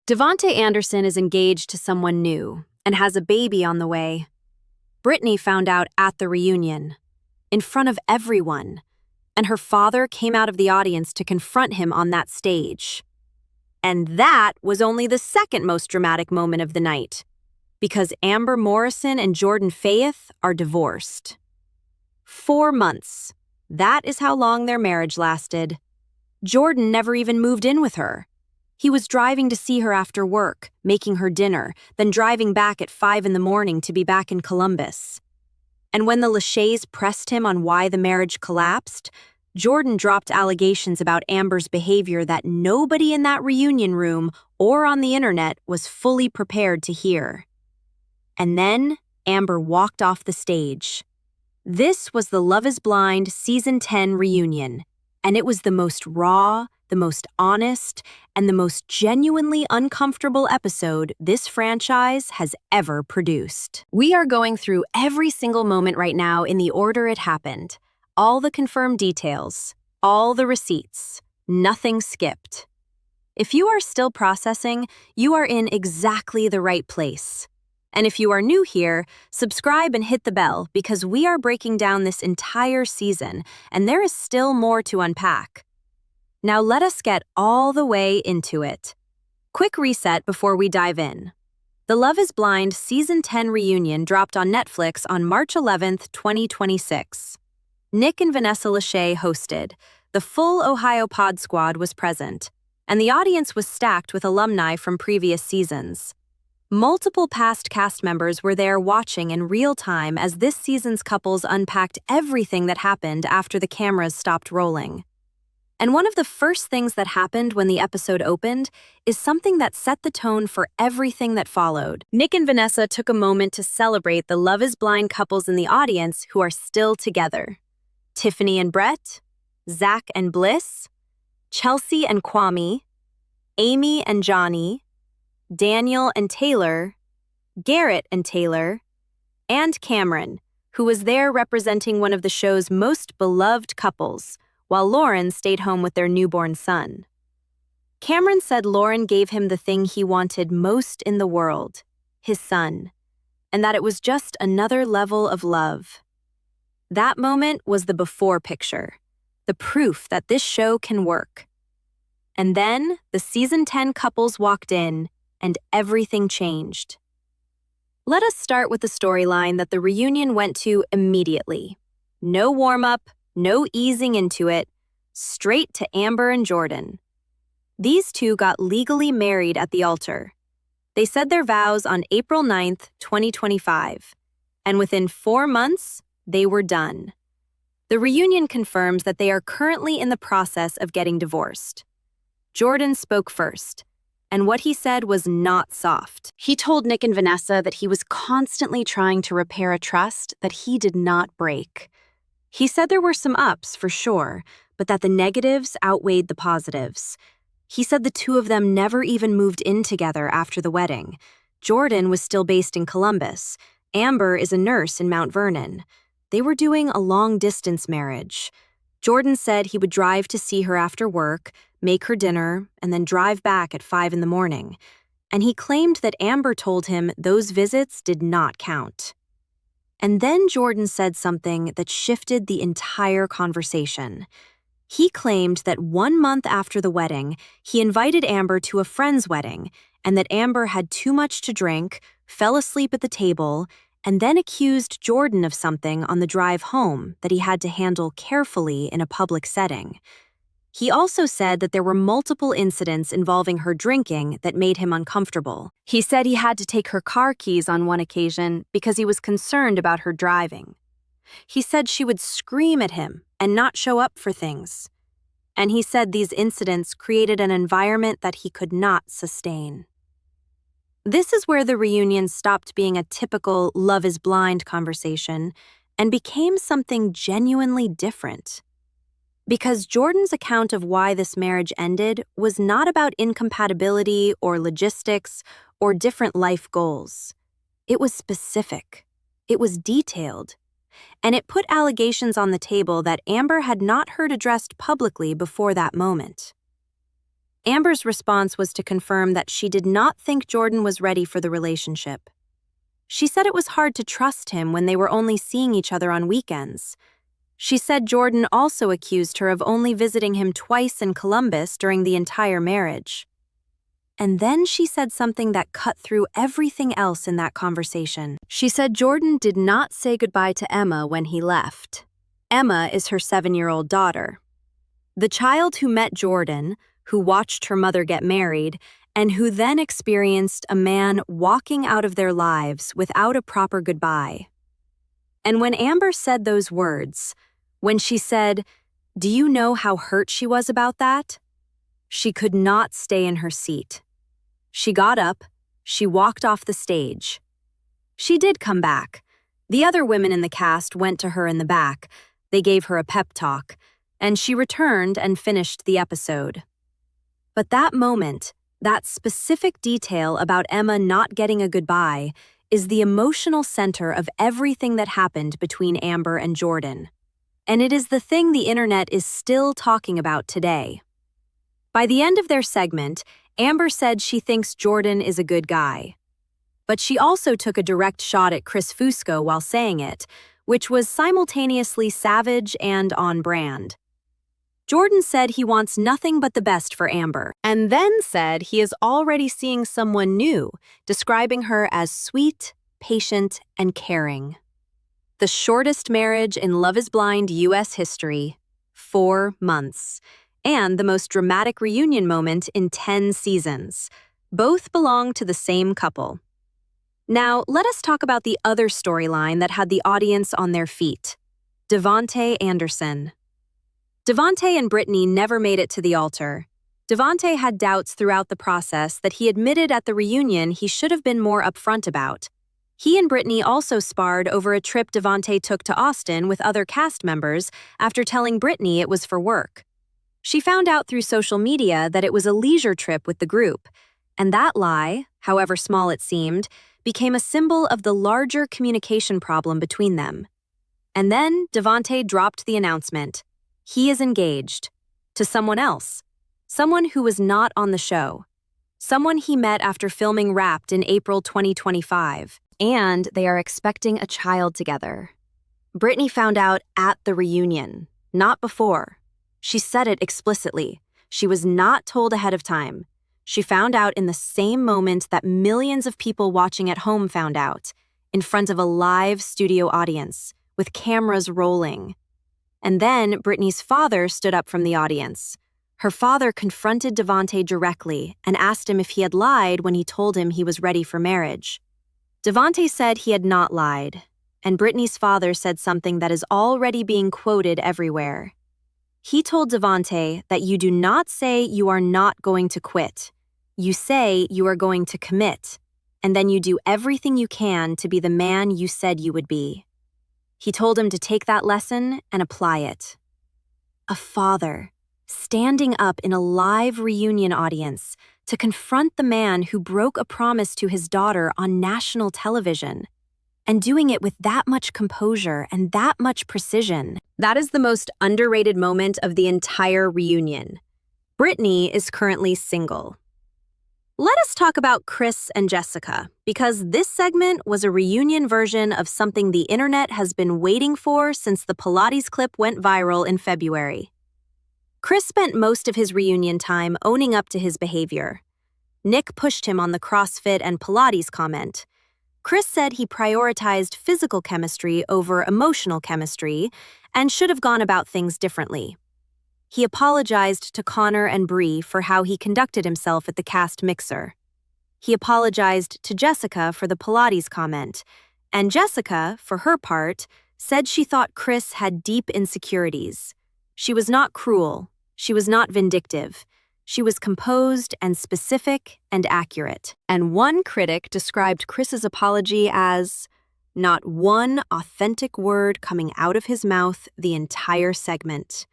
DeVonta Anderson is engaged to someone new and has a baby on the way. Brittany found out at the reunion, in front of everyone, and her father came out of the audience to confront him on that stage. And that was only the second most dramatic moment of the night, because Amber Morrison and Jordan Faith are divorced. 4 months. That is how long their marriage lasted. Jordan never even moved in with her. He was driving to see her after work, making her dinner, then driving back at 5 in the morning to be back in Columbus. And when the Lachey's pressed him on why the marriage collapsed, Jordan dropped allegations about Amber's behavior that nobody in that reunion room or on the internet was fully prepared to hear. And then Amber walked off the stage. This was the Love is Blind Season 10 reunion, and it was the most raw, the most honest, and the most genuinely uncomfortable episode this franchise has ever produced. We are going through every single moment right now in the order it happened. All the confirmed details, all the receipts, nothing skipped. If you are still processing, you are in exactly the right place. And if you are new here, subscribe and hit the bell because we are breaking down this entire season, and there is still more to unpack. Now let us get all the way into it. Quick reset before we dive in. The Love is Blind Season 10 reunion dropped on Netflix on March 11th, 2026. Nick and Vanessa Lachey hosted. The full Ohio Pod Squad was present, and the audience was stacked with alumni from previous seasons. Multiple past cast members were there watching in real time as this season's couples unpacked everything that happened after the cameras stopped rolling. And one of the first things that happened when the episode opened is something that set the tone for everything that followed. Nick and Vanessa took a moment to celebrate the Love is Blind couples in the audience who are still together. Tiffany and Brett, Zach and Bliss, Chelsea and Kwame, Amy and Johnny, Daniel and Taylor, Garrett and Taylor, and Cameron, who was there representing one of the show's most beloved couples, while Lauren stayed home with their newborn son. Cameron said Lauren gave him the thing he wanted most in the world, his son, and that it was just another level of love. That moment was the before picture, the proof that this show can work. And then the Season 10 couples walked in, and everything changed. Let us start with the storyline that the reunion went to immediately. No warm-up, no easing into it, straight to Amber and Jordan. These two got legally married at the altar. They said their vows on April 9th, 2025, and within 4 months, they were done. The reunion confirms that they are currently in the process of getting divorced. Jordan spoke first, and what he said was not soft. He told Nick and Vanessa that he was constantly trying to repair a trust that he did not break. He said there were some ups, for sure, but that the negatives outweighed the positives. He said the two of them never even moved in together after the wedding. Jordan was still based in Columbus. Amber is a nurse in Mount Vernon. They were doing a long-distance marriage. Jordan said he would drive to see her after work, make her dinner, and then drive back at 5 in the morning. And he claimed that Amber told him those visits did not count. And then Jordan said something that shifted the entire conversation. He claimed that 1 month after the wedding, he invited Amber to a friend's wedding, and that Amber had too much to drink, fell asleep at the table, and then accused Jordan of something on the drive home that he had to handle carefully in a public setting. He also said that there were multiple incidents involving her drinking that made him uncomfortable. He said he had to take her car keys on one occasion because he was concerned about her driving. He said she would scream at him and not show up for things. And he said these incidents created an environment that he could not sustain. This is where the reunion stopped being a typical Love is Blind conversation and became something genuinely different. Because Jordan's account of why this marriage ended was not about incompatibility or logistics or different life goals. It was specific. It was detailed. And it put allegations on the table that Amber had not heard addressed publicly before that moment. Amber's response was to confirm that she did not think Jordan was ready for the relationship. She said it was hard to trust him when they were only seeing each other on weekends. She said Jordan also accused her of only visiting him twice in Columbus during the entire marriage. And then she said something that cut through everything else in that conversation. She said Jordan did not say goodbye to Emma when he left. Emma is her 7-year-old daughter. The child who met Jordan, who watched her mother get married, and who then experienced a man walking out of their lives without a proper goodbye. And when Amber said those words, when she said, "Do you know how hurt she was about that?" she could not stay in her seat. She got up, she walked off the stage. She did come back. The other women in the cast went to her in the back. They gave her a pep talk, and she returned and finished the episode. But that moment, that specific detail about Emma not getting a goodbye, is the emotional center of everything that happened between Amber and Jordan. And it is the thing the internet is still talking about today. By the end of their segment, Amber said she thinks Jordan is a good guy. But she also took a direct shot at Chris Fusco while saying it, which was simultaneously savage and on brand. Jordan said he wants nothing but the best for Amber, and then said he is already seeing someone new, describing her as sweet, patient, and caring. The shortest marriage in Love is Blind U.S. history, 4 months, and the most dramatic reunion moment in 10 seasons. Both belong to the same couple. Now, let us talk about the other storyline that had the audience on their feet. DeVonta Anderson. DeVonta and Brittany never made it to the altar. DeVonta had doubts throughout the process that he admitted at the reunion he should have been more upfront about. He and Brittany also sparred over a trip DeVonta took to Austin with other cast members after telling Brittany it was for work. She found out through social media that it was a leisure trip with the group, and that lie, however small it seemed, became a symbol of the larger communication problem between them. And then DeVonta dropped the announcement. He is engaged to someone else, someone who was not on the show, someone he met after filming Wrapped in April 2025, and they are expecting a child together. Brittany found out at the reunion, not before. She said it explicitly. She was not told ahead of time. She found out in the same moment that millions of people watching at home found out, in front of a live studio audience, with cameras rolling. And then Brittany's father stood up from the audience. Her father confronted DeVonta directly and asked him if he had lied when he told him he was ready for marriage. DeVonta said he had not lied, and Brittany's father said something that is already being quoted everywhere. He told DeVonta that you do not say you are not going to quit. You say you are going to commit, and then you do everything you can to be the man you said you would be. He told him to take that lesson and apply it. A father standing up in a live reunion audience to confront the man who broke a promise to his daughter on national television, and doing it with that much composure and that much precision. That is the most underrated moment of the entire reunion. Brittany is currently single. Let us talk about Chris and Jessica, because this segment was a reunion version of something the internet has been waiting for since the Pilates clip went viral in February. Chris spent most of his reunion time owning up to his behavior. Nick pushed him on the CrossFit and Pilates comment. Chris said he prioritized physical chemistry over emotional chemistry and should have gone about things differently. He apologized to Connor and Bree for how he conducted himself at the cast mixer. He apologized to Jessica for the Pilates comment, and Jessica, for her part, said she thought Chris had deep insecurities. She was not cruel. She was not vindictive. She was composed and specific and accurate. And one critic described Chris's apology as not one authentic word coming out of his mouth the entire segment.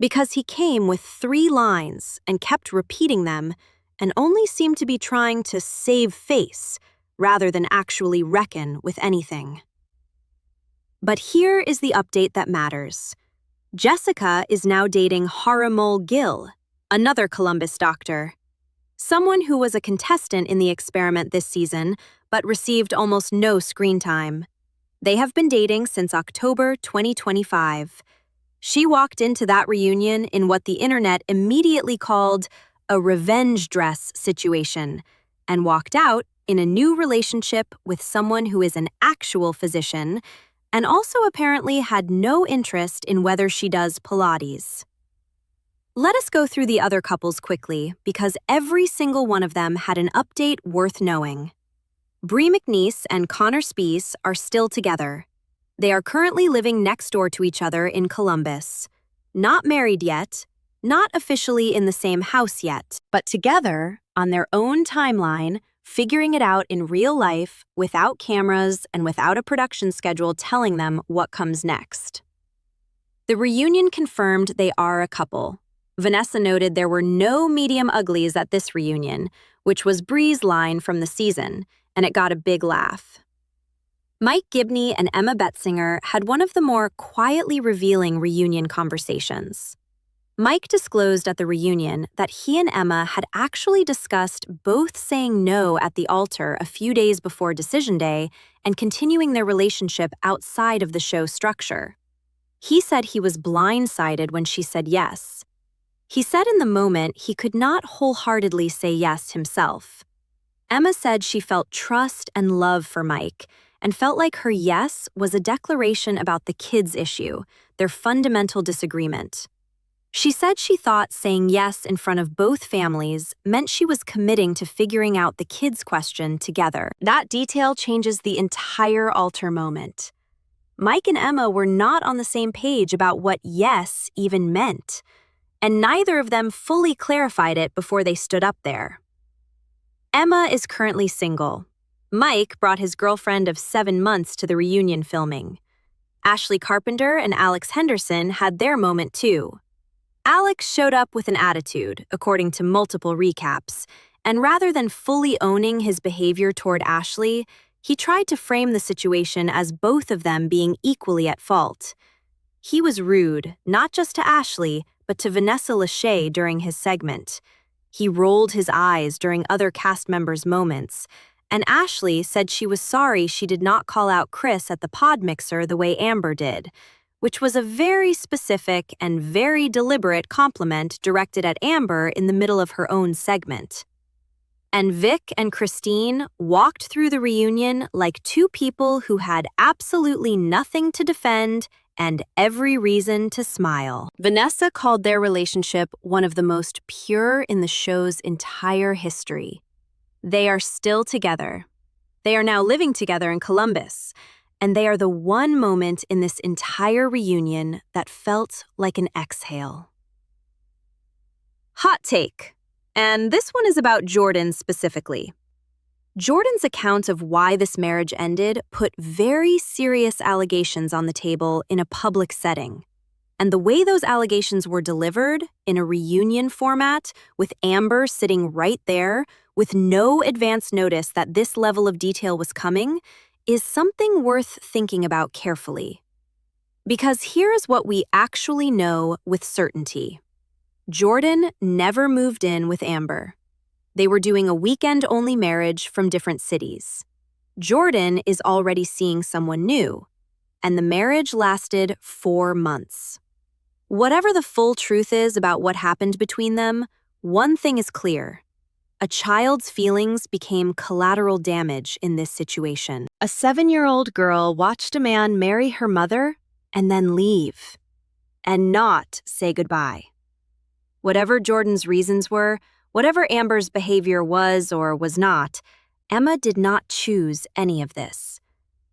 Because he came with 3 lines and kept repeating them and only seemed to be trying to save face rather than actually reckon with anything. But here is the update that matters. Jessica is now dating Haramol Gill, another Columbus doctor. Someone who was a contestant in the experiment this season, but received almost no screen time. They have been dating since October 2025. She walked into that reunion in what the internet immediately called a revenge dress situation, and walked out in a new relationship with someone who is an actual physician and also apparently had no interest in whether she does Pilates. Let us go through the other couples quickly because every single one of them had an update worth knowing. Bree McNeese and Connor Spees are still together. They are currently living next door to each other in Columbus. Not married yet, not officially in the same house yet, but together on their own timeline, figuring it out in real life without cameras and without a production schedule telling them what comes next. The reunion confirmed they are a couple. Vanessa noted there were no medium uglies at this reunion, which was Bree's line from the season, and it got a big laugh. Mike Gibney and Emma Betzinger had one of the more quietly revealing reunion conversations. Mike disclosed at the reunion that he and Emma had actually discussed both saying no at the altar a few days before Decision Day and continuing their relationship outside of the show structure. He said he was blindsided when she said yes. He said in the moment he could not wholeheartedly say yes himself. Emma said she felt trust and love for Mike and felt like her yes was a declaration about the kids' issue, their fundamental disagreement. She said she thought saying yes in front of both families meant she was committing to figuring out the kids' question together. That detail changes the entire altar moment. Mike and Emma were not on the same page about what yes even meant, and neither of them fully clarified it before they stood up there. Emma is currently single. Mike brought his girlfriend of 7 months to the reunion filming. Ashley Carpenter and Alex Henderson had their moment too. Alex showed up with an attitude, according to multiple recaps, and rather than fully owning his behavior toward Ashley, he tried to frame the situation as both of them being equally at fault. He was rude, not just to Ashley, but to Vanessa Lachey during his segment. He rolled his eyes during other cast members' moments, and Ashley said she was sorry she did not call out Chris at the pod mixer the way Amber did, which was a very specific and very deliberate compliment directed at Amber in the middle of her own segment. And Vic and Christine walked through the reunion like two people who had absolutely nothing to defend and every reason to smile. Vanessa called their relationship one of the most pure in the show's entire history. They are still together. They are now living together in Columbus, and they are the one moment in this entire reunion that felt like an exhale. Hot take, and this one is about Jordan specifically. Jordan's account of why this marriage ended put very serious allegations on the table in a public setting. And the way those allegations were delivered, in a reunion format, with Amber sitting right there, with no advance notice that this level of detail was coming, is something worth thinking about carefully. Because here is what we actually know with certainty. Jordan never moved in with Amber. They were doing a weekend-only marriage from different cities. Jordan is already seeing someone new, and the marriage lasted 4 months. Whatever the full truth is about what happened between them, one thing is clear. A child's feelings became collateral damage in this situation. A 7-year-old girl watched a man marry her mother and then leave, and not say goodbye. Whatever Jordan's reasons were, whatever Amber's behavior was or was not, Emma did not choose any of this.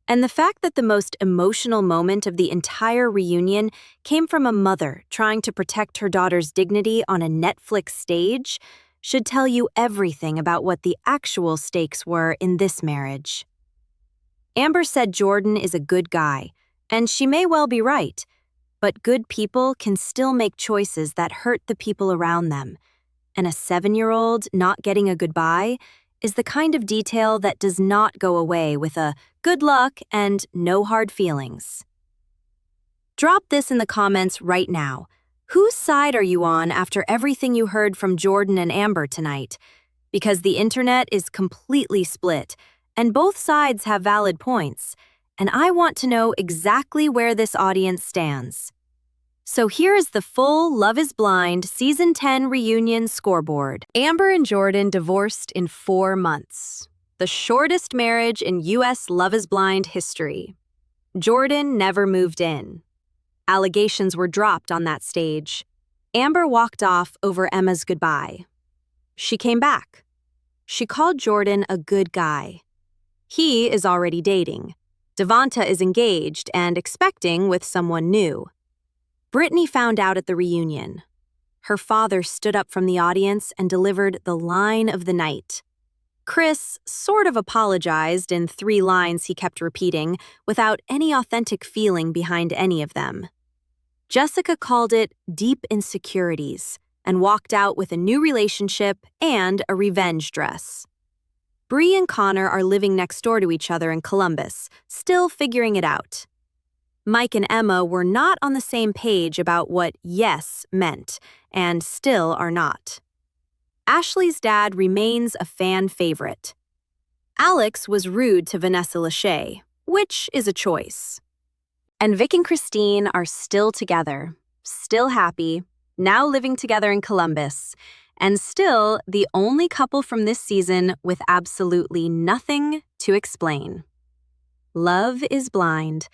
And the fact that the most emotional moment of the entire reunion came from a mother trying to protect her daughter's dignity on a Netflix stage should tell you everything about what the actual stakes were in this marriage. Amber said Jordan is a good guy, and she may well be right, but good people can still make choices that hurt the people around them, and a 7-year-old not getting a goodbye is the kind of detail that does not go away with a good luck and no hard feelings. Drop this in the comments right now. Whose side are you on after everything you heard from Jordan and Amber tonight? Because the internet is completely split, and both sides have valid points, and I want to know exactly where this audience stands. So here is the full Love is Blind Season 10 reunion scoreboard. Amber and Jordan divorced in 4 months, the shortest marriage in U.S. Love is Blind history. Jordan never moved in. Allegations were dropped on that stage. Amber walked off over Emma's goodbye. She came back. She called Jordan a good guy. He is already dating. DeVonta is engaged and expecting with someone new. Brittany found out at the reunion. Her father stood up from the audience and delivered the line of the night. Chris sort of apologized in 3 lines he kept repeating without any authentic feeling behind any of them. Jessica called it deep insecurities and walked out with a new relationship and a revenge dress. Bree and Connor are living next door to each other in Columbus, still figuring it out. Mike and Emma were not on the same page about what yes meant, and still are not. Ashley's dad remains a fan favorite. Alex was rude to Vanessa Lachey, which is a choice. And Vic and Christine are still together, still happy, now living together in Columbus, and still the only couple from this season with absolutely nothing to explain. Love is blind,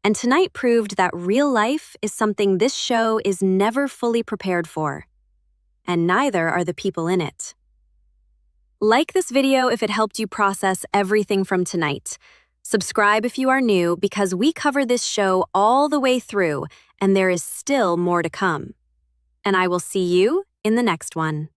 and tonight proved that real life is something this show is never fully prepared for. And neither are the people in it. Like this video if it helped you process everything from tonight. Subscribe if you are new because we cover this show all the way through and there is still more to come. And I will see you in the next one.